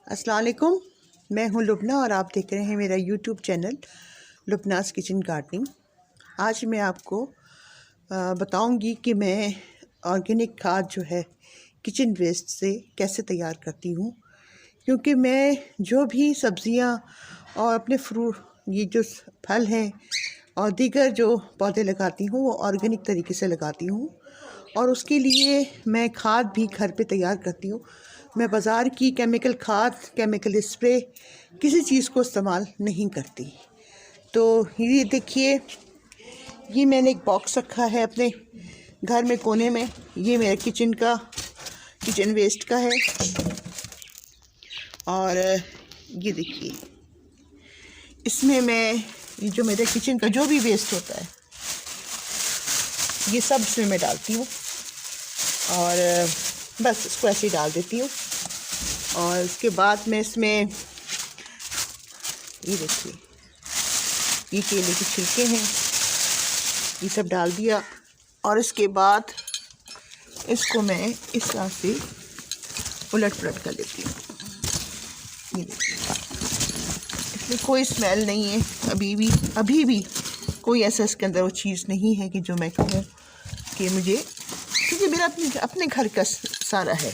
अस्सलाम वालेकुम। मैं हूं लुबना और आप देख रहे हैं मेरा यूट्यूब चैनल लुबनास किचन गार्डनिंग। आज मैं आपको बताऊंगी कि मैं ऑर्गेनिक खाद जो है किचन वेस्ट से कैसे तैयार करती हूं, क्योंकि मैं जो भी सब्ज़ियां और अपने फ्रूट ये जो फल हैं और दीगर जो पौधे लगाती हूँ वो ऑर्गेनिक तरीके से लगाती हूँ और उसके लिए मैं खाद भी घर पे तैयार करती हूँ। मैं बाज़ार की केमिकल खाद, केमिकल स्प्रे किसी चीज़ को इस्तेमाल नहीं करती। तो ये देखिए, ये मैंने एक बॉक्स रखा है अपने घर में कोने में। ये मेरे किचन वेस्ट का है और ये देखिए, इसमें मैं ये जो मेरे किचन का जो भी वेस्ट होता है ये सब इसमें मैं डालती हूँ और बस इसको ऐसे ही डाल देती हूँ। और उसके बाद मैं इसमें ये देखिए, ये केले के छिलके हैं, ये सब डाल दिया और इसके बाद इसको मैं इस तरह से उलट पलट कर लेती हूँ। ये देखिए, इसमें कोई स्मेल नहीं है, अभी भी कोई ऐसा इसके अंदर वो चीज़ नहीं है कि जो मैं कहूँ कि मुझे, क्योंकि मेरा अपने घर का सारा है।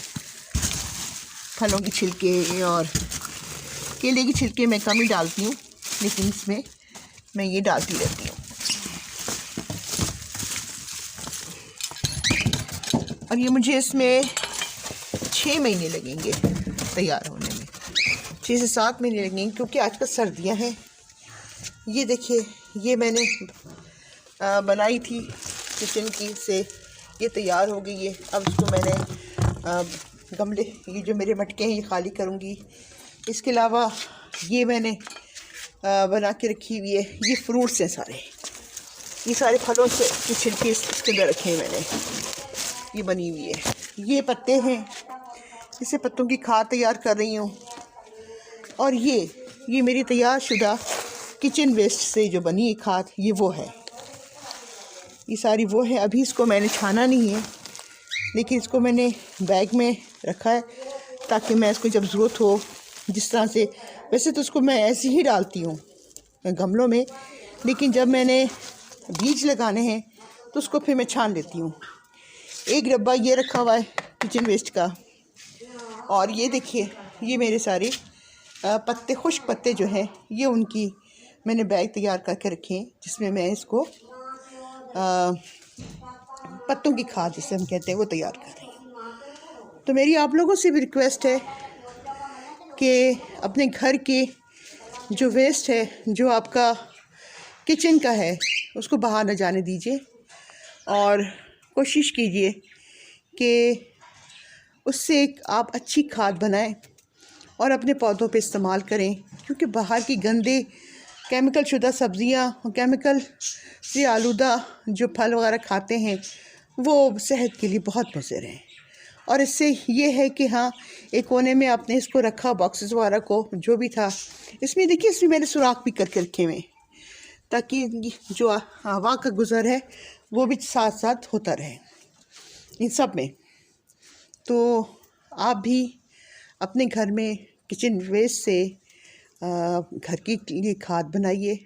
फलों की छिलके और केले की छिलके मैं कम ही डालती हूँ, लेकिन इसमें मैं ये डालती रहती हूँ। और ये मुझे इसमें 6 महीने लगेंगे तैयार होने में, 6 से 7 महीने लगेंगे, क्योंकि आजकल सर्दियाँ हैं। ये देखिए, ये मैंने बनाई थी किचन की से, ये तैयार हो गई है। अब इसको मैंने गमले, ये जो मेरे मटके हैं ये खाली करूँगी। इसके अलावा ये मैंने बना के रखी हुई है, ये फ्रूट्स हैं सारे, ये सारे फलों से के छिलके इसके अंदर रखे हैं मैंने, ये बनी हुई है। ये पत्ते हैं, इससे पत्तों की खाद तैयार कर रही हूँ। और ये मेरी तैयार शुदा किचन वेस्ट से जो बनी है खाद, ये वो है, ये सारी वो है। अभी इसको मैंने छाना नहीं है, लेकिन इसको मैंने बैग में रखा है ताकि मैं इसको जब ज़रूरत हो, जिस तरह से, वैसे तो उसको मैं ऐसे ही डालती हूँ गमलों में, लेकिन जब मैंने बीज लगाने हैं तो उसको फिर मैं छान लेती हूँ। एक डब्बा ये रखा हुआ है किचन वेस्ट का। और ये देखिए, ये मेरे सारे पत्ते, खुश्क पत्ते जो हैं, ये उनकी मैंने बैग तैयार करके रखे हैं, जिसमें मैं इसको पत्तों की खाद जिसे हम कहते हैं वो तैयार कर रही हूँ। तो मेरी आप लोगों से भी रिक्वेस्ट है कि अपने घर के जो वेस्ट है, जो आपका किचन का है, उसको बाहर न जाने दीजिए और कोशिश कीजिए कि उससे एक आप अच्छी खाद बनाएं और अपने पौधों पे इस्तेमाल करें। क्योंकि बाहर की गंदे केमिकल शुदा सब्ज़ियाँ और केमिकल से आलूदा जो फल वगैरह खाते हैं वो सेहत के लिए बहुत मुज़र हैं। और इससे ये है कि हाँ, एक कोने में आपने इसको रखा, बॉक्सेस वगैरह को जो भी था, इसमें देखिए, इसमें मैंने सुराख भी करके रखे हुए, ताकि जो हवा का गुज़र है वो भी साथ साथ होता रहे इन सब में। तो आप भी अपने घर में किचन वेस्ट से घर की लिए खाद बनाइए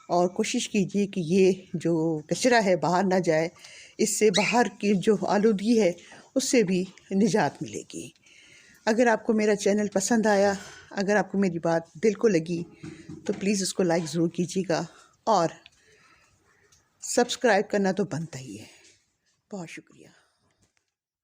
और कोशिश कीजिए कि ये जो कचरा है बाहर ना जाए। इससे बाहर की जो आलूदगी है उससे भी निजात मिलेगी। अगर आपको मेरा चैनल पसंद आया, अगर आपको मेरी बात दिल को लगी, तो प्लीज़ उसको लाइक ज़रूर कीजिएगा और सब्सक्राइब करना तो बनता ही है। बहुत शुक्रिया।